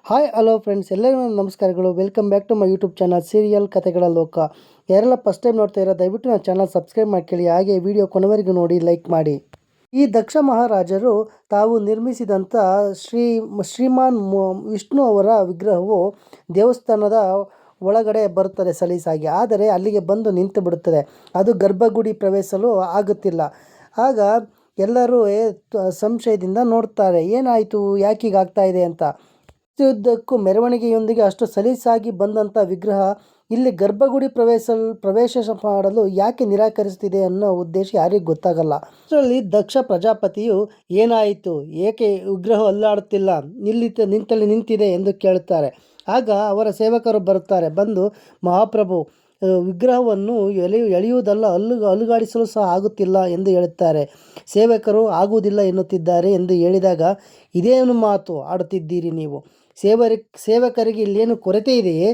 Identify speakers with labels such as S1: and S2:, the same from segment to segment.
S1: Hi hello friends, ಎಲ್ಲರಿಗೂ ನನ್ನ ನಮಸ್ಕಾರಗಳು. Welcome back to my YouTube channel serial ಕಥೆಗಳ ಲೋಕ. ಯಾರೆಲ್ಲ ಫಸ್ಟ್ ಟೈಮ್ ನೋಡ್ತಾ ಇರೋ ದಯವಿಟ್ಟು ನನ್ನ ಚಾನಲ್ ಸಬ್ಸ್ಕ್ರೈಬ್ ಮಾಡ್ಕೊಳ್ಳಿ. ಹಾಗೆ ವಿಡಿಯೋ ಕೊನೆವರೆಗೂ ನೋಡಿ, ಲೈಕ್ ಮಾಡಿ. ಈ ದಕ್ಷ ಮಹಾರಾಜರು ತಾವು ನಿರ್ಮಿಸಿದಂಥ ಶ್ರೀಮಾನ್ ವಿಷ್ಣು ಅವರ ವಿಗ್ರಹವು ದೇವಸ್ಥಾನದ ಒಳಗಡೆ ಬರುತ್ತದೆ ಸಲೀಸಾಗಿ. ಆದರೆ ಅಲ್ಲಿಗೆ ಬಂದು ನಿಂತು ಬಿಡುತ್ತದೆ. ಅದು ಗರ್ಭಗುಡಿ ಪ್ರವೇಶಿಸಲು ಆಗುತ್ತಿಲ್ಲ. ಆಗ ಎಲ್ಲರೂ ಸಂಶಯದಿಂದ ನೋಡ್ತಾರೆ, ಏನಾಯಿತು, ಯಾಕೆ ಹೀಗಾಗ್ತಾ ಇದೆ ಅಂತ. ಉದ್ದಕ್ಕೂ ಮೆರವಣಿಗೆಯೊಂದಿಗೆ ಅಷ್ಟು ಸಲೀಸಾಗಿ ಬಂದಂಥ ವಿಗ್ರಹ ಇಲ್ಲಿ ಗರ್ಭಗುಡಿ ಪ್ರವೇಶ ಮಾಡಲು ಯಾಕೆ ನಿರಾಕರಿಸುತ್ತಿದೆ ಅನ್ನೋ ಉದ್ದೇಶ ಯಾರಿಗೂ ಗೊತ್ತಾಗಲ್ಲ. ಅದರಲ್ಲಿ ದಕ್ಷ ಪ್ರಜಾಪತಿಯು ಏನಾಯಿತು, ಏಕೆ ವಿಗ್ರಹ ಅಲ್ಲಾಡುತ್ತಿಲ್ಲ, ನಿಂತಲ್ಲಿ ನಿಂತಿದೆ ಎಂದು ಕೇಳುತ್ತಾರೆ. ಆಗ ಅವರ ಸೇವಕರು ಬರುತ್ತಾರೆ. ಬಂದು, ಮಹಾಪ್ರಭು, ವಿಗ್ರಹವನ್ನು ಎಳೆಯುವುದಲ್ಲ, ಅಲುಗಾಡಿಸಲು ಸಹ ಆಗುತ್ತಿಲ್ಲ ಎಂದು ಹೇಳುತ್ತಾರೆ. ಸೇವಕರು ಆಗುವುದಿಲ್ಲ ಎನ್ನುತ್ತಿದ್ದಾರೆ ಎಂದು ಹೇಳಿದಾಗ, ಇದೇನು ಮಾತು ಆಡುತ್ತಿದ್ದೀರಿ ನೀವು? ಸೇವಕರಿಗೆ ಇಲ್ಲೇನು ಕೊರತೆ ಇದೆಯೇ?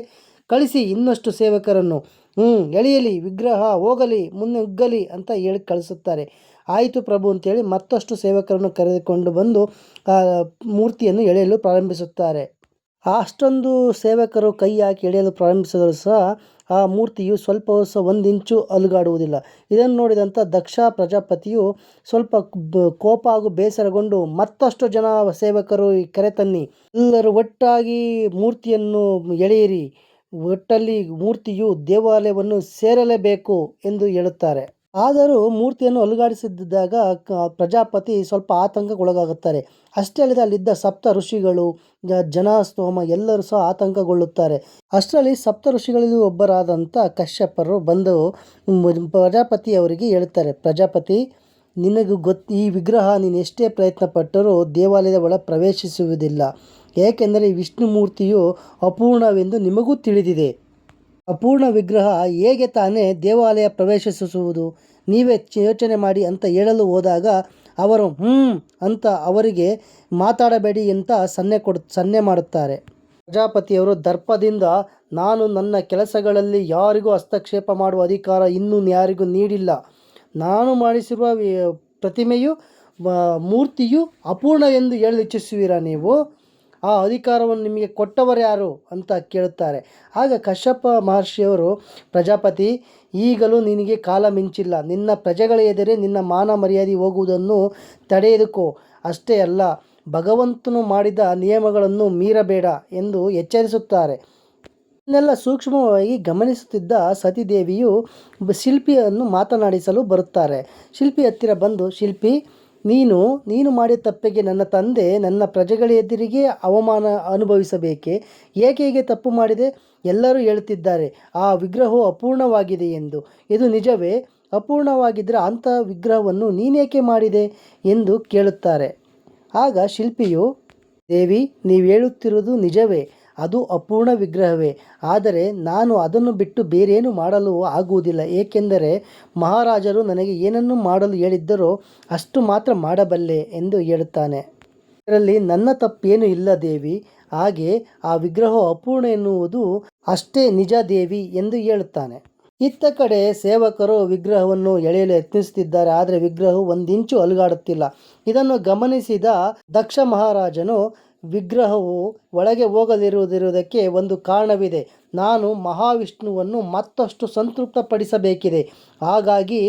S1: ಕಳಿಸಿ ಇನ್ನಷ್ಟು ಸೇವಕರನ್ನು. ಎಳೆಯಲಿ, ವಿಗ್ರಹ ಹೋಗಲಿ, ಮುನ್ನುಗ್ಗಲಿ ಅಂತ ಹೇಳಿ ಕಳಿಸುತ್ತಾರೆ. ಆಯಿತು ಪ್ರಭು ಅಂತೇಳಿ ಮತ್ತಷ್ಟು ಸೇವಕರನ್ನು ಕರೆದುಕೊಂಡು ಬಂದು ಆ ಮೂರ್ತಿಯನ್ನು ಎಳೆಯಲು ಪ್ರಾರಂಭಿಸುತ್ತಾರೆ. ಅಷ್ಟೊಂದು ಸೇವಕರು ಕೈ ಹಾಕಿ ಎಳೆಯಲು ಪ್ರಾರಂಭಿಸಿದರೂ ಸಹ ಆ ಮೂರ್ತಿಯು ಸ್ವಲ್ಪ ಒಂದು ಇಂಚು ಅಲುಗಾಡುವುದಿಲ್ಲ. ಇದನ್ನು ನೋಡಿದಂಥ ದಕ್ಷ ಪ್ರಜಾಪತಿಯು ಸ್ವಲ್ಪ ಕೋಪ ಹಾಗೂ ಬೇಸರಗೊಂಡು, ಮತ್ತಷ್ಟು ಜನ ಸೇವಕರು ಕರೆತನ್ನಿ, ಎಲ್ಲರೂ ಒಟ್ಟಾಗಿ ಮೂರ್ತಿಯನ್ನು ಎಳೆಯಿರಿ, ಒಟ್ಟಲ್ಲಿ ಮೂರ್ತಿಯು ದೇವಾಲಯವನ್ನು ಸೇರಲೇಬೇಕು ಎಂದು ಹೇಳುತ್ತಾರೆ. ಆದರೂ ಮೂರ್ತಿಯನ್ನು ಅಲುಗಾಡಿಸಿದ್ದಾಗ ಪ್ರಜಾಪತಿ ಸ್ವಲ್ಪ ಆತಂಕಗೊಳಗಾಗುತ್ತಾರೆ. ಅಷ್ಟೇ ಅಲ್ಲದೆ ಅಲ್ಲಿದ್ದ ಸಪ್ತ ಋಷಿಗಳು, ಜನಸ್ತೋಮ ಎಲ್ಲರೂ ಸಹ ಆತಂಕಗೊಳ್ಳುತ್ತಾರೆ. ಅಷ್ಟರಲ್ಲಿ ಸಪ್ತ ಋಷಿಗಳಲ್ಲಿ ಒಬ್ಬರಾದಂಥ ಕಶ್ಯಪರು ಬಂದು ಪ್ರಜಾಪತಿ ಅವರಿಗೆ ಹೇಳುತ್ತಾರೆ, ಪ್ರಜಾಪತಿ, ನಿನಗೂ ಈ ವಿಗ್ರಹ ನೀನು ಎಷ್ಟೇ ಪ್ರಯತ್ನ ಪಟ್ಟರೂ ದೇವಾಲಯದ ಒಳ ಪ್ರವೇಶಿಸುವುದಿಲ್ಲ. ಏಕೆಂದರೆ ವಿಷ್ಣು ಮೂರ್ತಿಯು ಅಪೂರ್ಣವೆಂದು ನಿಮಗೂ ತಿಳಿದಿದೆ. ಅಪೂರ್ಣ ವಿಗ್ರಹ ಹೇಗೆ ತಾನೇ ದೇವಾಲಯ ಪ್ರವೇಶಿಸುವುದು? ನೀವೇ ಯೋಚನೆ ಮಾಡಿ ಅಂತ ಹೇಳಲು ಹೋದಾಗ ಅವರು ಅಂತ ಅವರಿಗೆ ಮಾತಾಡಬೇಡಿ ಅಂತ ಸನ್ನೆ ಮಾಡುತ್ತಾರೆ. ಪ್ರಜಾಪತಿಯವರು ದರ್ಪದಿಂದ, ನಾನು ನನ್ನ ಕೆಲಸಗಳಲ್ಲಿ ಯಾರಿಗೂ ಹಸ್ತಕ್ಷೇಪ ಮಾಡುವ ಅಧಿಕಾರ ಇನ್ನೂ ಯಾರಿಗೂ ನೀಡಿಲ್ಲ. ನಾನು ಮಾಡಿಸಿರುವ ಪ್ರತಿಮೆಯು ಮೂರ್ತಿಯು ಅಪೂರ್ಣ ಎಂದು ಹೇಳಲು ಇಚ್ಛಿಸುವಿರಾ ನೀವು? ಆ ಅಧಿಕಾರವನ್ನು ನಿಮಗೆ ಕೊಟ್ಟವರು ಯಾರು ಅಂತ ಕೇಳುತ್ತಾರೆ. ಆಗ ಕಶ್ಯಪ ಮಹರ್ಷಿಯವರು, ಪ್ರಜಾಪತಿ, ಈಗಲೂ ನಿನಗೆ ಕಾಲ ಮಿಂಚಿಲ್ಲ. ನಿನ್ನ ಪ್ರಜೆಗಳ ಎದುರೇ ನಿನ್ನ ಮಾನ ಮರ್ಯಾದೆ ಹೋಗುವುದನ್ನು ತಡೆಯದುಕೋ. ಅಷ್ಟೇ ಅಲ್ಲ, ಭಗವಂತನು ಮಾಡಿದ ನಿಯಮಗಳನ್ನು ಮೀರಬೇಡ ಎಂದು ಎಚ್ಚರಿಸುತ್ತಾರೆ. ಇದನ್ನೆಲ್ಲ ಸೂಕ್ಷ್ಮವಾಗಿ ಗಮನಿಸುತ್ತಿದ್ದ ಸತಿದೇವಿಯು ಶಿಲ್ಪಿಯನ್ನು ಮಾತನಾಡಿಸಲು ಬರುತ್ತಾರೆ. ಶಿಲ್ಪಿ ಹತ್ತಿರ ಬಂದು, ಶಿಲ್ಪಿ, ನೀನು ಮಾಡಿದ ತಪ್ಪಿಗೆ ನನ್ನ ತಂದೆ ನನ್ನ ಪ್ರಜೆಗಳ ಎದುರಿಗೆ ಅವಮಾನ ಅನುಭವಿಸಬೇಕೆ? ಏಕೆ ಹೀಗೆ ತಪ್ಪು ಮಾಡಿದೆ? ಎಲ್ಲರೂ ಹೇಳುತ್ತಿದ್ದಾರೆ ಆ ವಿಗ್ರಹವು ಅಪೂರ್ಣವಾಗಿದೆ ಎಂದು. ಇದು ನಿಜವೇ? ಅಪೂರ್ಣವಾಗಿದ್ದರೆ ಅಂಥ ವಿಗ್ರಹವನ್ನು ನೀನೇಕೆ ಮಾಡಿದೆ ಎಂದು ಕೇಳುತ್ತಾರೆ. ಆಗ ಶಿಲ್ಪಿಯು, ದೇವಿ, ನೀವು ಹೇಳುತ್ತಿರುವುದು ನಿಜವೇ, ಅದು ಅಪೂರ್ಣ ವಿಗ್ರಹವೇ. ಆದರೆ ನಾನು ಅದನ್ನು ಬಿಟ್ಟು ಬೇರೇನು ಮಾಡಲು ಆಗುವುದಿಲ್ಲ. ಏಕೆಂದರೆ ಮಹಾರಾಜರು ನನಗೆ ಏನನ್ನು ಮಾಡಲು ಹೇಳಿದ್ದರೋ ಅಷ್ಟು ಮಾತ್ರ ಮಾಡಬಲ್ಲೆ ಎಂದು ಹೇಳುತ್ತಾನೆ. ಇದರಲ್ಲಿ ನನ್ನ ತಪ್ಪೇನು ಇಲ್ಲ ದೇವಿ. ಹಾಗೆ ಆ ವಿಗ್ರಹ ಅಪೂರ್ಣ ಎನ್ನುವುದು ಅಷ್ಟೇ ನಿಜ ದೇವಿ ಎಂದು ಹೇಳುತ್ತಾನೆ. ಇತ್ತ ಕಡೆ ಸೇವಕರು ವಿಗ್ರಹವನ್ನು ಎಳೆಯಲು ಯತ್ನಿಸುತ್ತಿದ್ದಾರೆ. ಆದರೆ ವಿಗ್ರಹವು ಒಂದಿಂಚು ಅಲುಗಾಡುತ್ತಿಲ್ಲ. ಇದನ್ನು ಗಮನಿಸಿದ ದಕ್ಷ ಮಹಾರಾಜನು, ವಿಗ್ರಹವು ಒಳಗೆ ಹೋಗದಿರುವುದಕ್ಕೆ ಒಂದು ಕಾರಣವಿದೆ. ನಾನು ಮಹಾವಿಷ್ಣುವನ್ನು ಮತ್ತಷ್ಟು ಸಂತೃಪ್ತಪಡಿಸಬೇಕಿದೆ. ಹಾಗಾಗಿ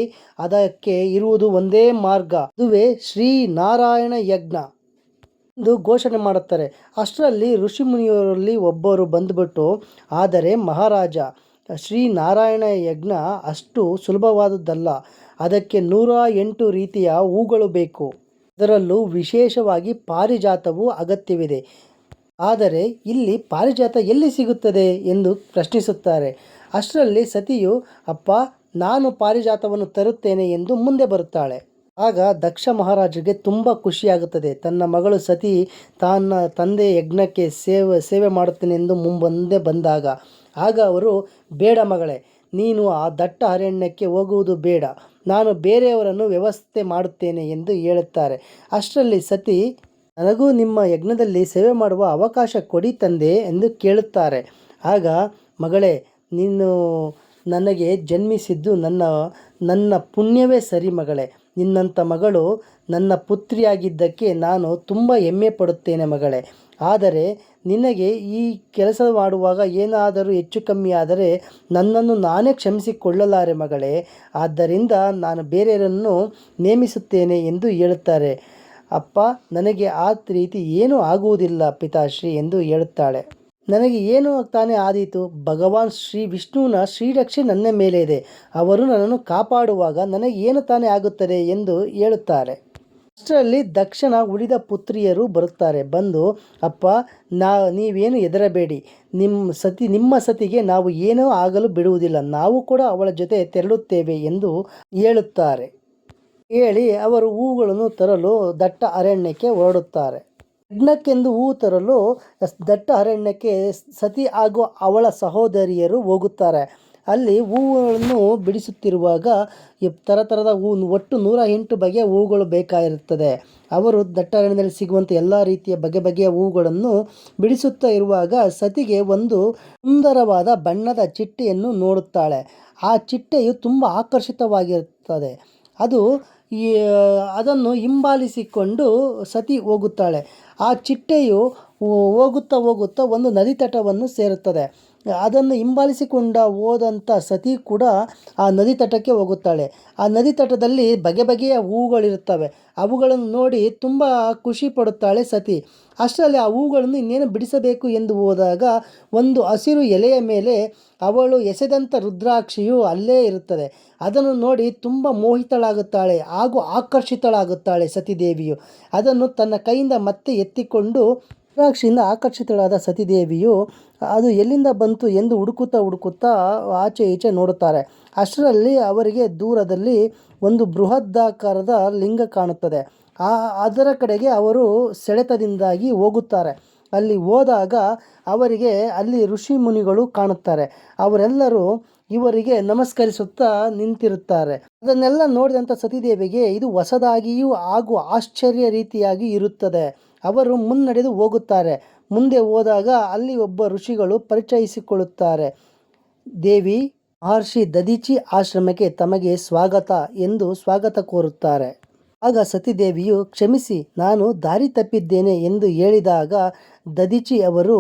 S1: ಅದಕ್ಕೆ ಇರುವುದು ಒಂದೇ ಮಾರ್ಗ, ಅದುವೇ ಶ್ರೀನಾರಾಯಣ ಯಜ್ಞ ಎಂದು ಘೋಷಣೆ ಮಾಡುತ್ತಾರೆ. ಅಷ್ಟರಲ್ಲಿ ಋಷಿಮುನಿಯವರಲ್ಲಿ ಒಬ್ಬರು ಬಂದುಬಿಟ್ಟು, ಆದರೆ ಮಹಾರಾಜ, ಶ್ರೀನಾರಾಯಣ ಯಜ್ಞ ಅಷ್ಟು ಸುಲಭವಾದದ್ದಲ್ಲ. ಅದಕ್ಕೆ 108 ರೀತಿಯ ಹೂಗಳು ಬೇಕು. ಅದರಲ್ಲೂ ವಿಶೇಷವಾಗಿ ಪಾರಿಜಾತವು ಅಗತ್ಯವಿದೆ. ಆದರೆ ಇಲ್ಲಿ ಪಾರಿಜಾತ ಎಲ್ಲಿ ಸಿಗುತ್ತದೆ ಎಂದು ಪ್ರಶ್ನಿಸುತ್ತಾರೆ. ಅಷ್ಟರಲ್ಲಿ ಸತಿಯು, ಅಪ್ಪ, ನಾನು ಪಾರಿಜಾತವನ್ನು ತರುತ್ತೇನೆ ಎಂದು ಮುಂದೆ ಬರುತ್ತಾಳೆ. ಆಗ ದಕ್ಷ ಮಹಾರಾಜರಿಗೆ ತುಂಬ ಖುಷಿಯಾಗುತ್ತದೆ. ತನ್ನ ಮಗಳು ಸತಿ ತನ್ನ ತಂದೆ ಯಜ್ಞಕ್ಕೆ ಸೇವೆ ಮಾಡುತ್ತೇನೆ ಎಂದು ಮುಂದೆ ಬಂದಾಗ, ಆಗ ಅವರು, ಬೇಡ ಮಗಳೇ, ನೀನು ಆ ದಟ್ಟ ಅರಣ್ಯಕ್ಕೆ ಹೋಗುವುದು ಬೇಡ, ನಾನು ಬೇರೆಯವರನ್ನು ವ್ಯವಸ್ಥೆ ಮಾಡುತ್ತೇನೆ ಎಂದು ಹೇಳುತ್ತಾರೆ. ಅಷ್ಟರಲ್ಲಿ ಸತಿ, ನನಗೂ ನಿಮ್ಮ ಯಜ್ಞದಲ್ಲಿ ಸೇವೆ ಮಾಡುವ ಅವಕಾಶ ಕೊಡಿ ತಂದೆ ಎಂದು ಕೇಳುತ್ತಾರೆ. ಆಗ, ಮಗಳೇ, ನೀನು ನನಗೆ ಜನ್ಮಿಸಿದ್ದು ನನ್ನ ಪುಣ್ಯವೇ ಸರಿ ಮಗಳೇ. ನಿನ್ನಂಥ ಮಗಳು ನನ್ನ ಪುತ್ರಿಯಾಗಿದ್ದಕ್ಕೆ ನಾನು ತುಂಬ ಹೆಮ್ಮೆ ಪಡುತ್ತೇನೆ ಮಗಳೇ. ಆದರೆ ನಿನಗೆ ಈ ಕೆಲಸ ಮಾಡುವಾಗ ಏನಾದರೂ ಹೆಚ್ಚು ಕಮ್ಮಿ ಆದರೆ ನನ್ನನ್ನು ನಾನೇ ಕ್ಷಮಿಸಿಕೊಳ್ಳಲಾರೆ ಮಗಳೇ, ಆದ್ದರಿಂದ ನಾನು ಬೇರೆಯವರನ್ನು ನೇಮಿಸುತ್ತೇನೆ ಎಂದು ಹೇಳುತ್ತಾರೆ. ಅಪ್ಪ, ನನಗೆ ಆ ರೀತಿ ಏನೂ ಆಗುವುದಿಲ್ಲ ಪಿತಾಶ್ರೀ ಎಂದು ಹೇಳುತ್ತಾಳೆ. ನನಗೆ ಏನು ತಾನೇ ಆದೀತು? ಭಗವಾನ್ ಶ್ರೀ ವಿಷ್ಣುವಿನ ಶ್ರೀರಕ್ಷೆ ನನ್ನ ಮೇಲೆ ಇದೆ. ಅವರು ನನ್ನನ್ನು ಕಾಪಾಡುವಾಗ ನನಗೆ ಏನು ತಾನೇ ಆಗುತ್ತದೆ ಎಂದು ಹೇಳುತ್ತಾರೆ. ಅಷ್ಟರಲ್ಲಿ ದಕ್ಷನ ಉಳಿದ ಪುತ್ರಿಯರು ಬರುತ್ತಾರೆ. ಬಂದು, ಅಪ್ಪ, ನೀವೇನು ಹೆದರಬೇಡಿ, ನಿಮ್ಮ ಸತಿಗೆ ನಾವು ಏನೂ ಆಗಲು ಬಿಡುವುದಿಲ್ಲ, ನಾವು ಕೂಡ ಅವಳ ಜೊತೆ ತೆರಳುತ್ತೇವೆ ಎಂದು ಹೇಳುತ್ತಾರೆ. ಹೇಳಿ ಅವರು ಹೂಗಳನ್ನು ತರಲು ದಟ್ಟ ಅರಣ್ಯಕ್ಕೆ ಹೊರಡುತ್ತಾರೆ. ಯಜ್ಞಕ್ಕೆಂದು ಹೂ ತರಲು ದಟ್ಟ ಅರಣ್ಯಕ್ಕೆ ಸತಿ ಹಾಗೂ ಅವಳ ಸಹೋದರಿಯರು ಹೋಗುತ್ತಾರೆ. ಅಲ್ಲಿ ಹೂವುಗಳನ್ನು ಬಿಡಿಸುತ್ತಿರುವಾಗ ಥರದ ಹೂ, ಒಟ್ಟು 108 ಬಗೆಯ ಹೂಗಳು ಬೇಕಾಗಿರುತ್ತದೆ. ಅವರು ದಟ್ಟ ಅರಣ್ಯದಲ್ಲಿ ಸಿಗುವಂಥ ಎಲ್ಲ ರೀತಿಯ ಬಗೆಯ ಹೂಗಳನ್ನು ಬಿಡಿಸುತ್ತಾ ಇರುವಾಗ ಸತಿಗೆ ಒಂದು ಸುಂದರವಾದ ಬಣ್ಣದ ಚಿಟ್ಟೆಯನ್ನು ನೋಡುತ್ತಾಳೆ. ಆ ಚಿಟ್ಟೆಯು ತುಂಬ ಆಕರ್ಷಿತವಾಗಿರುತ್ತದೆ. ಅದನ್ನು ಹಿಂಬಾಲಿಸಿಕೊಂಡು ಸತಿ ಹೋಗುತ್ತಾಳೆ. ಆ ಚಿಟ್ಟೆಯು ಹೋಗುತ್ತಾ ಒಂದು ನದಿ ತಟವನ್ನು ಸೇರುತ್ತದೆ. ಅದನ್ನು ಹಿಂಬಾಲಿಸಿಕೊಂಡ ಹೋದಂಥ ಸತಿ ಕೂಡ ಆ ನದಿ ತಟಕ್ಕೆ ಹೋಗುತ್ತಾಳೆ. ಆ ನದಿ ತಟದಲ್ಲಿ ಬಗೆಯ ಹೂವುಗಳಿರುತ್ತವೆ. ಅವುಗಳನ್ನು ನೋಡಿ ತುಂಬ ಖುಷಿ ಪಡುತ್ತಾಳೆ ಸತಿ. ಅಷ್ಟರಲ್ಲಿ ಆ ಹೂಗಳನ್ನು ಇನ್ನೇನು ಬಿಡಿಸಬೇಕು ಎಂದು ಹೋದಾಗ ಒಂದು ಹಸಿರು ಎಲೆಯ ಮೇಲೆ ಅವಳು ಎಸೆದಂಥ ರುದ್ರಾಕ್ಷಿಯು ಅಲ್ಲೇ ಇರುತ್ತದೆ. ಅದನ್ನು ನೋಡಿ ತುಂಬ ಮೋಹಿತಳಾಗುತ್ತಾಳೆ ಹಾಗೂ ಆಕರ್ಷಿತಳಾಗುತ್ತಾಳೆ ಸತಿದೇವಿಯು. ಅದನ್ನು ತನ್ನ ಕೈಯಿಂದ ಮತ್ತೆ ಎತ್ತಿಕೊಂಡು, ರುದ್ರಾಕ್ಷಿಯಿಂದ ಆಕರ್ಷಿತಳಾದ ಸತಿದೇವಿಯು ಅದು ಎಲ್ಲಿಂದ ಬಂತು ಎಂದು ಹುಡುಕುತ್ತಾ ಆಚೆ ಈಚೆ ನೋಡುತ್ತಾರೆ. ಅಷ್ಟರಲ್ಲಿ ಅವರಿಗೆ ದೂರದಲ್ಲಿ ಒಂದು ಬೃಹದಾಕಾರದ ಲಿಂಗ ಕಾಣುತ್ತದೆ. ಅದರ ಕಡೆಗೆ ಅವರು ಸೆಳೆತದಿಂದಾಗಿ ಹೋಗುತ್ತಾರೆ. ಅಲ್ಲಿ ಹೋದಾಗ ಅವರಿಗೆ ಅಲ್ಲಿ ಋಷಿ ಮುನಿಗಳು ಕಾಣುತ್ತಾರೆ. ಅವರೆಲ್ಲರೂ ಇವರಿಗೆ ನಮಸ್ಕರಿಸುತ್ತಾ ನಿಂತಿರುತ್ತಾರೆ. ಅದನ್ನೆಲ್ಲ ನೋಡಿದಂಥ ಸತಿದೇವಿಗೆ ಇದು ಹೊಸದಾಗಿಯೂ ಹಾಗೂ ಆಶ್ಚರ್ಯ ರೀತಿಯಾಗಿ ಇರುತ್ತದೆ. ಅವರು ಮುನ್ನಡೆದು ಹೋಗುತ್ತಾರೆ. ಮುಂದೆ ಹೋದಾಗ ಅಲ್ಲಿ ಒಬ್ಬ ಋಷಿಗಳು ಪರಿಚಯಿಸಿಕೊಳ್ಳುತ್ತಾರೆ. ದೇವಿ, ಮಹರ್ಷಿ ದಧೀಚಿ ಆಶ್ರಮಕ್ಕೆ ತಮಗೆ ಸ್ವಾಗತ ಎಂದು ಸ್ವಾಗತ ಕೋರುತ್ತಾರೆ. ಆಗ ಸತಿದೇವಿಯು, ಕ್ಷಮಿಸಿ, ನಾನು ದಾರಿ ತಪ್ಪಿದ್ದೇನೆ ಎಂದು ಹೇಳಿದಾಗ ದಧೀಚಿ ಅವರು,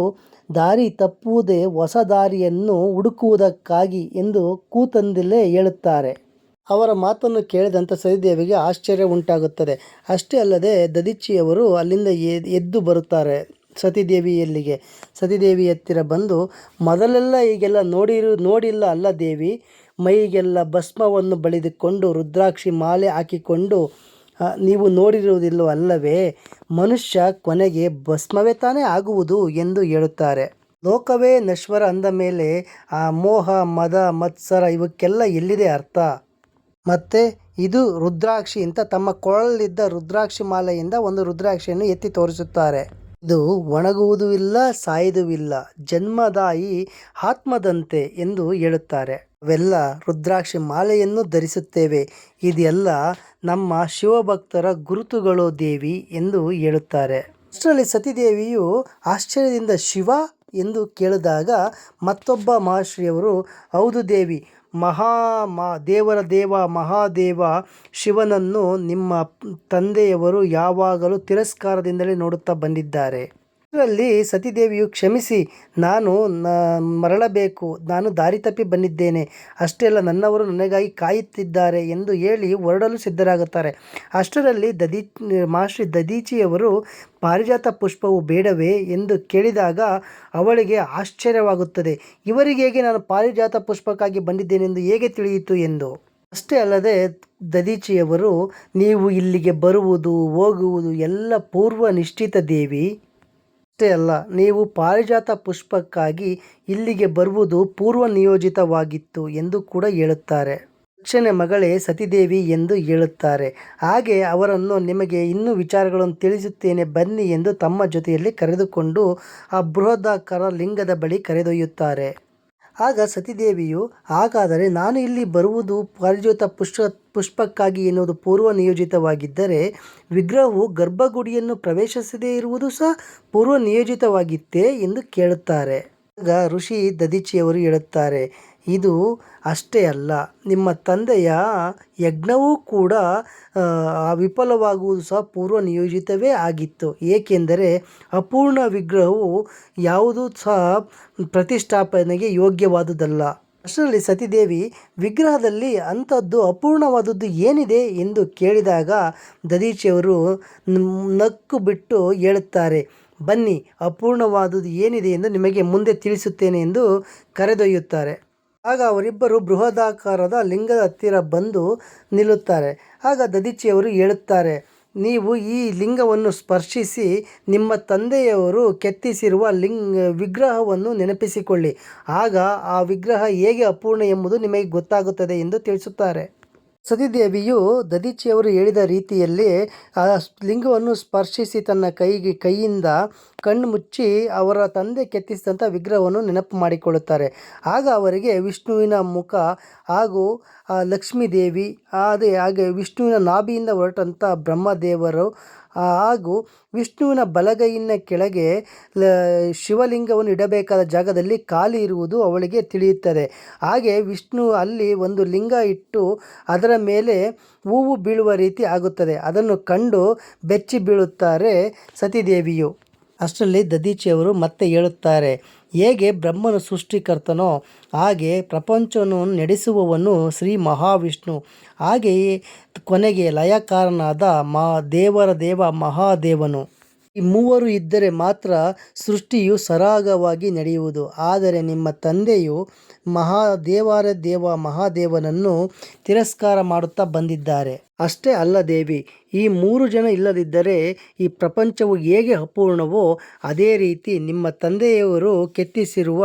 S1: ದಾರಿ ತಪ್ಪುವುದೇ ಹೊಸ ದಾರಿಯನ್ನು ಹುಡುಕುವುದಕ್ಕಾಗಿ ಎಂದು ಕೂತಂದಲೇ ಹೇಳುತ್ತಾರೆ. ಅವರ ಮಾತನ್ನು ಕೇಳಿದಂಥ ಸತಿದೇವಿಗೆ ಆಶ್ಚರ್ಯ ಉಂಟಾಗುತ್ತದೆ. ಅಷ್ಟೇ ಅಲ್ಲದೆ ದಧೀಚಿಯವರು ಅಲ್ಲಿಂದ ಎದ್ದು ಬರುತ್ತಾರೆ ಸತಿದೇವಿಯಲ್ಲಿಗೆ. ಸತಿದೇವಿ ಹತ್ತಿರ ಬಂದು, ಮೊದಲೆಲ್ಲ ಹೀಗೆಲ್ಲ ನೋಡಿಲ್ಲ ಅಲ್ಲ ದೇವಿ, ಮೈಗೆಲ್ಲ ಭಸ್ಮವನ್ನು ಬಳಿದುಕೊಂಡು ರುದ್ರಾಕ್ಷಿ ಮಾಲೆ ಹಾಕಿಕೊಂಡು ನೀವು ನೋಡಿರುವುದಿಲ್ಲ ಅಲ್ಲವೇ? ಮನುಷ್ಯ ಕೊನೆಗೆ ಭಸ್ಮವೇ ತಾನೇ ಆಗುವುದು ಎಂದು ಹೇಳುತ್ತಾರೆ. ಲೋಕವೇ ನಶ್ವರ ಅಂದ ಮೇಲೆ ಆ ಮೋಹ, ಮದ, ಮತ್ಸರ ಇವಕ್ಕೆಲ್ಲ ಎಲ್ಲಿದೆ ಅರ್ಥ? ಮತ್ತೆ ಇದು ರುದ್ರಾಕ್ಷಿ ಅಂತ ತಮ್ಮ ಕೊಳಲಿದ್ದ ರುದ್ರಾಕ್ಷಿ ಮಾಲೆಯಿಂದ ಒಂದು ರುದ್ರಾಕ್ಷಿಯನ್ನು ಎತ್ತಿ ತೋರಿಸುತ್ತಾರೆ. ಇದು ಒಣಗುವುದೂ ಇಲ್ಲ, ಸಾಯುವುದೂ ಇಲ್ಲ, ಜನ್ಮದಾಯಿ ಆತ್ಮದಂತೆ ಎಂದು ಹೇಳುತ್ತಾರೆ. ಅವೆಲ್ಲ ರುದ್ರಾಕ್ಷಿ ಮಾಲೆಯನ್ನು ಧರಿಸುತ್ತೇವೆ. ಇದೆಲ್ಲ ನಮ್ಮ ಶಿವಭಕ್ತರ ಗುರುತುಗಳು ದೇವಿ ಎಂದು ಹೇಳುತ್ತಾರೆ. ಅಷ್ಟರಲ್ಲಿ ಸತಿದೇವಿಯು ಆಶ್ಚರ್ಯದಿಂದ, ಶಿವ ಎಂದು ಕೇಳಿದಾಗ ಮತ್ತೊಬ್ಬ ಮಹರ್ಷಿಯವರು, ಹೌದು ದೇವಿ, ದೇವರ ದೇವ ಮಹಾದೇವ ಶಿವನನ್ನು ನಿಮ್ಮ ತಂದೆಯವರು ಯಾವಾಗಲೂ ತಿರಸ್ಕಾರದಿಂದಲೇ ನೋಡುತ್ತಾ ಬಂದಿದ್ದಾರೆ. ಇದರಲ್ಲಿ ಸತಿದೇವಿಯು, ಕ್ಷಮಿಸಿ, ನಾನು ಮರಳಬೇಕು, ನಾನು ದಾರಿ ತಪ್ಪಿ ಬಂದಿದ್ದೇನೆ, ಅಷ್ಟೇ ಅಲ್ಲ ನನ್ನವರು ನನಗಾಗಿ ಕಾಯುತ್ತಿದ್ದಾರೆ ಎಂದು ಹೇಳಿ ಹೊರಡಲು ಸಿದ್ಧರಾಗುತ್ತಾರೆ. ಅಷ್ಟರಲ್ಲಿ ಮಹರ್ಷಿ ದಧೀಚಿಯವರು, ಪಾರಿಜಾತ ಪುಷ್ಪವು ಬೇಡವೇ ಎಂದು ಕೇಳಿದಾಗ ಅವಳಿಗೆ ಆಶ್ಚರ್ಯವಾಗುತ್ತದೆ. ಇವರಿಗೆ ಹೇಗೆ ನಾನು ಪಾರಿಜಾತ ಪುಷ್ಪಕ್ಕಾಗಿ ಬಂದಿದ್ದೇನೆಂದು ಹೇಗೆ ತಿಳಿಯಿತು ಎಂದು. ಅಷ್ಟೇ ಅಲ್ಲದೆ ದಧೀಚಿಯವರು, ನೀವು ಇಲ್ಲಿಗೆ ಬರುವುದು ಹೋಗುವುದು ಎಲ್ಲ ಪೂರ್ವ ನಿಶ್ಚಿತ ದೇವಿ. ಅಷ್ಟೇ ಅಲ್ಲ, ನೀವು ಪಾರಿಜಾತ ಪುಷ್ಪಕ್ಕಾಗಿ ಇಲ್ಲಿಗೆ ಬರುವುದು ಪೂರ್ವ ನಿಯೋಜಿತವಾಗಿತ್ತು ಎಂದು ಕೂಡ ಹೇಳುತ್ತಾರೆ. ದಕ್ಷಿಣ ಮಗಳೇ ಸತಿದೇವಿ ಎಂದು ಹೇಳುತ್ತಾರೆ. ಹಾಗೆ ಅವರನ್ನು ನಿಮಗೆ ಇನ್ನೂ ವಿಚಾರಗಳನ್ನು ತಿಳಿಸುತ್ತೇನೆ ಬನ್ನಿ ಎಂದು ತಮ್ಮ ಜೊತೆಯಲ್ಲಿ ಕರೆದುಕೊಂಡು ಆ ಬೃಹದಾಕಾರ ಲಿಂಗದ ಬಳಿ ಕರೆದೊಯ್ಯುತ್ತಾರೆ. ಆಗ ಸತಿದೇವಿಯು, ಹಾಗಾದರೆ ನಾನು ಇಲ್ಲಿ ಬರುವುದು ಪಾರಿಜಾತ ಪುಷ್ಪಕ್ಕಾಗಿ ಎನ್ನುವುದು ಪೂರ್ವ ನಿಯೋಜಿತವಾಗಿದ್ದರೆ ವಿಗ್ರಹವು ಗರ್ಭಗುಡಿಯನ್ನು ಪ್ರವೇಶಿಸದೇ ಇರುವುದು ಸಹ ಪೂರ್ವ ನಿಯೋಜಿತವಾಗಿತ್ತೇ ಎಂದು ಕೇಳುತ್ತಾರೆ. ಆಗ ಋಷಿ ದಧೀಚಿಯವರು ಹೇಳುತ್ತಾರೆ, ಇದು ಅಷ್ಟೇ ಅಲ್ಲ, ನಿಮ್ಮ ತಂದೆಯ ಯಜ್ಞವೂ ಕೂಡ ವಿಫಲವಾಗುವುದು ಸಹ ಪೂರ್ವ ನಿಯೋಜಿತವೇ ಆಗಿತ್ತು. ಏಕೆಂದರೆ ಅಪೂರ್ಣ ವಿಗ್ರಹವು ಯಾವುದೂ ಸಹ ಪ್ರತಿಷ್ಠಾಪನೆಗೆ ಯೋಗ್ಯವಾದುದಲ್ಲ. ಅಷ್ಟರಲ್ಲಿ ಸತಿದೇವಿ, ವಿಗ್ರಹದಲ್ಲಿ ಅಂಥದ್ದು ಅಪೂರ್ಣವಾದದ್ದು ಏನಿದೆ ಎಂದು ಕೇಳಿದಾಗ ದಧೀಚಿಯವರು ನಕ್ಕು ಬಿಟ್ಟು ಹೇಳುತ್ತಾರೆ, ಬನ್ನಿ, ಅಪೂರ್ಣವಾದುದು ಏನಿದೆ ಎಂದು ನಿಮಗೆ ಮುಂದೆ ತಿಳಿಸುತ್ತೇನೆ ಎಂದು ಕರೆದೊಯ್ಯುತ್ತಾರೆ. ಆಗ ಅವರಿಬ್ಬರು ಬೃಹದಾಕಾರದ ಲಿಂಗದ ಹತ್ತಿರ ಬಂದು ನಿಲ್ಲುತ್ತಾರೆ. ಆಗ ದಧೀಚಿಯವರು ಹೇಳುತ್ತಾರೆ, ನೀವು ಈ ಲಿಂಗವನ್ನು ಸ್ಪರ್ಶಿಸಿ ನಿಮ್ಮ ತಂದೆಯವರು ಕೆತ್ತಿಸಿರುವ ವಿಗ್ರಹವನ್ನು ನೆನಪಿಸಿಕೊಳ್ಳಿ. ಆಗ ಆ ವಿಗ್ರಹ ಹೇಗೆ ಅಪೂರ್ಣ ಎಂಬುದು ನಿಮಗೆ ಗೊತ್ತಾಗುತ್ತದೆ ಎಂದು ತಿಳಿಸುತ್ತಾರೆ. ಸತಿದೇವಿಯು ದಧೀಚಿಯವರು ಹೇಳಿದ ರೀತಿಯಲ್ಲಿ ಆ ಲಿಂಗವನ್ನು ಸ್ಪರ್ಶಿಸಿ ತನ್ನ ಕೈಯಿಂದ ಕಣ್ಣು ಮುಚ್ಚಿ ಅವರ ತಂದೆ ಕೆತ್ತಿಸಿದಂಥ ವಿಗ್ರಹವನ್ನು ನೆನಪು ಮಾಡಿಕೊಳ್ಳುತ್ತಾರೆ. ಆಗ ಅವರಿಗೆ ವಿಷ್ಣುವಿನ ಮುಖ ಹಾಗೂ ಲಕ್ಷ್ಮೀದೇವಿ ಹಾಗೆ ವಿಷ್ಣುವಿನ ನಾಭಿಯಿಂದ ಹೊರಟಂಥ ಬ್ರಹ್ಮದೇವರು ಹಾಗೂ ವಿಷ್ಣುವಿನ ಬಲಗೈಯಿನ ಕೆಳಗೆ ಶಿವಲಿಂಗವನ್ನು ಇಡಬೇಕಾದ ಜಾಗದಲ್ಲಿ ಖಾಲಿ ಇರುವುದು ಅವಳಿಗೆ ತಿಳಿಯುತ್ತದೆ. ಹಾಗೆ ವಿಷ್ಣು ಅಲ್ಲಿ ಒಂದು ಲಿಂಗ ಇಟ್ಟು ಅದರ ಮೇಲೆ ಹೂವು ಬೀಳುವ ರೀತಿ ಆಗುತ್ತದೆ. ಅದನ್ನು ಕಂಡು ಬೆಚ್ಚಿ ಬೀಳುತ್ತಾರೆ ಸತಿದೇವಿಯು. ಅಷ್ಟರಲ್ಲಿ ದಧೀಚಿಯವರು ಮತ್ತೆ ಹೇಳುತ್ತಾರೆ, ಹೇಗೆ ಬ್ರಹ್ಮನು ಸೃಷ್ಟಿಕರ್ತನೋ ಹಾಗೆ ಪ್ರಪಂಚವನ್ನು ನಡೆಸುವವನು ಶ್ರೀ ಮಹಾವಿಷ್ಣು, ಹಾಗೆಯೇ ಕೊನೆಗೆ ಲಯಕಾರನಾದ ದೇವರ ದೇವ ಮಹಾದೇವನು. ಈ ಮೂವರು ಇದ್ದರೆ ಮಾತ್ರ ಸೃಷ್ಟಿಯು ಸರಾಗವಾಗಿ ನಡೆಯುವುದು. ಆದರೆ ನಿಮ್ಮ ತಂದೆಯು ದೇವ ಮಹಾದೇವನನ್ನು ತಿರಸ್ಕಾರ ಮಾಡುತ್ತಾ ಬಂದಿದ್ದಾರೆ. ಅಷ್ಟೇ ಅಲ್ಲ ದೇವಿ, ಈ 3 ಜನ ಇಲ್ಲದಿದ್ದರೆ ಈ ಪ್ರಪಂಚವು ಹೇಗೆ ಅಪೂರ್ಣವೋ ಅದೇ ರೀತಿ ನಿಮ್ಮ ತಂದೆಯವರು ಕೆತ್ತಿಸಿರುವ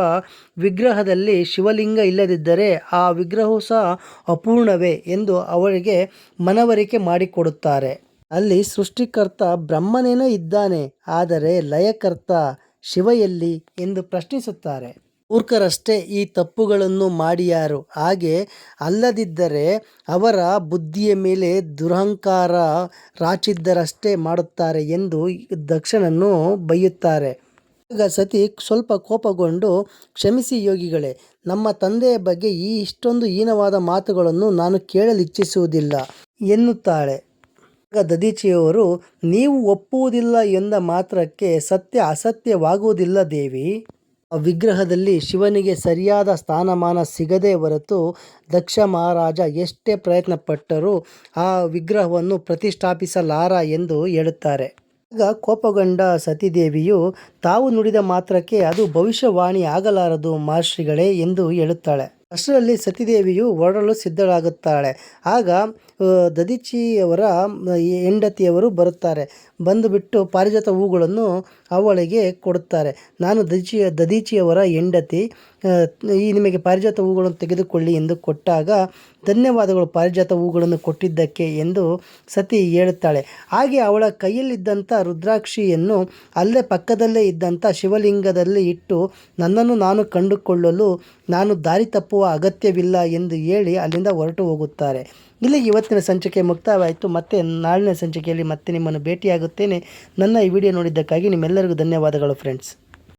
S1: ವಿಗ್ರಹದಲ್ಲಿ ಶಿವಲಿಂಗ ಇಲ್ಲದಿದ್ದರೆ ಆ ವಿಗ್ರಹವು ಸಹ ಅಪೂರ್ಣವೇ ಎಂದು ಅವರಿಗೆ ಮನವರಿಕೆ ಮಾಡಿಕೊಡುತ್ತಾರೆ. ಅಲ್ಲಿ ಸೃಷ್ಟಿಕರ್ತ ಬ್ರಹ್ಮನೇನೋ ಇದ್ದಾನೆ, ಆದರೆ ಲಯಕರ್ತ ಶಿವ ಎಲ್ಲಿ ಎಂದು ಪ್ರಶ್ನಿಸುತ್ತಾರೆ. ಮೂರ್ಖರಷ್ಟೇ ಈ ತಪ್ಪುಗಳನ್ನು ಮಾಡಿಯಾರು. ಹಾಗೆ ಅಲ್ಲದಿದ್ದರೆ ಅವರ ಬುದ್ಧಿಯ ಮೇಲೆ ದುರಹಂಕಾರ ರಾಚಿದ್ದರಷ್ಟೇ ಮಾಡುತ್ತಾರೆ ಎಂದು ದಕ್ಷನನ್ನು ಬೈಯುತ್ತಾರೆ. ಆಗ ಸತಿ ಸ್ವಲ್ಪ ಕೋಪಗೊಂಡು, ಕ್ಷಮಿಸಿ ಯೋಗಿಗಳೇ, ನಮ್ಮ ತಂದೆಯ ಬಗ್ಗೆ ಇಷ್ಟೊಂದು ಹೀನವಾದ ಮಾತುಗಳನ್ನು ನಾನು ಕೇಳಲಿಚ್ಛಿಸುವುದಿಲ್ಲ ಎನ್ನುತ್ತಾಳೆ. ಆಗ ದಧೀಚಿಯವರು, ನೀವು ಒಪ್ಪುವುದಿಲ್ಲ ಎಂದ ಮಾತ್ರಕ್ಕೆ ಸತ್ಯ ಅಸತ್ಯವಾಗುವುದಿಲ್ಲ ದೇವಿ. ಆ ವಿಗ್ರಹದಲ್ಲಿ ಶಿವನಿಗೆ ಸರಿಯಾದ ಸ್ಥಾನಮಾನ ಸಿಗದೇ ಹೊರತು ದಕ್ಷ ಮಹಾರಾಜ ಎಷ್ಟೇ ಪ್ರಯತ್ನಪಟ್ಟರೂ ಆ ವಿಗ್ರಹವನ್ನು ಪ್ರತಿಷ್ಠಾಪಿಸಲಾರ ಎಂದು ಹೇಳುತ್ತಾರೆ. ಆಗ ಕೋಪಗೊಂಡ ಸತಿದೇವಿಯು, ತಾವು ನುಡಿದ ಮಾತ್ರಕ್ಕೆ ಅದು ಭವಿಷ್ಯವಾಣಿ ಆಗಲಾರದು ಮಹರ್ಷಿಗಳೇ ಎಂದು ಹೇಳುತ್ತಾಳೆ. ಅಷ್ಟರಲ್ಲಿ ಸತಿದೇವಿಯು ಹೊರಡಲು ಸಿದ್ಧಳಾಗುತ್ತಾಳೆ. ಆಗ ದಧೀಚಿಯವರ ಹೆಂಡತಿಯವರು ಬರುತ್ತಾರೆ. ಬಂದುಬಿಟ್ಟು ಪಾರಿಜಾತ ಹೂಗಳನ್ನು ಅವಳಿಗೆ ಕೊಡುತ್ತಾರೆ. ನಾನು ದಧೀಚಿಯವರ ಹೆಂಡತಿ, ನಿಮಗೆ ಪಾರಿಜಾತ ಹೂಗಳನ್ನು ತೆಗೆದುಕೊಳ್ಳಿ ಎಂದು ಕೊಟ್ಟಾಗ, ಧನ್ಯವಾದಗಳು ಪಾರಿಜಾತ ಹೂಗಳನ್ನು ಕೊಟ್ಟಿದ್ದಕ್ಕೆ ಎಂದು ಸತಿ ಹೇಳುತ್ತಾಳೆ. ಹಾಗೆ ಅವಳ ಕೈಯಲ್ಲಿದ್ದಂಥ ರುದ್ರಾಕ್ಷಿಯನ್ನು ಅಲ್ಲೇ ಪಕ್ಕದಲ್ಲೇ ಇದ್ದಂಥ ಶಿವಲಿಂಗದಲ್ಲಿ ಇಟ್ಟು, ನನ್ನನ್ನು ನಾನು ಕಂಡುಕೊಳ್ಳಲು ನಾನು ದಾರಿ ತಪ್ಪುವ ಅಗತ್ಯವಿಲ್ಲ ಎಂದು ಹೇಳಿ ಅಲ್ಲಿಂದ ಹೊರಟು ಹೋಗುತ್ತಾರೆ. ಇಲ್ಲಿಗೆ ಇವತ್ತಿನ ಸಂಚಿಕೆ ಮುಕ್ತಾಯವಾಯಿತು. ಮತ್ತೆ ನಾಳಿನ ಸಂಚಿಕೆಯಲ್ಲಿ ಮತ್ತೆ ನಿಮ್ಮನ್ನು ಭೇಟಿಯಾಗುತ್ತೇನೆ. ನನ್ನ ಈ ವಿಡಿಯೋ ನೋಡಿದ್ದಕ್ಕಾಗಿ ನಿಮ್ಮೆಲ್ಲರಿಗೂ ಧನ್ಯವಾದಗಳು ಫ್ರೆಂಡ್ಸ್.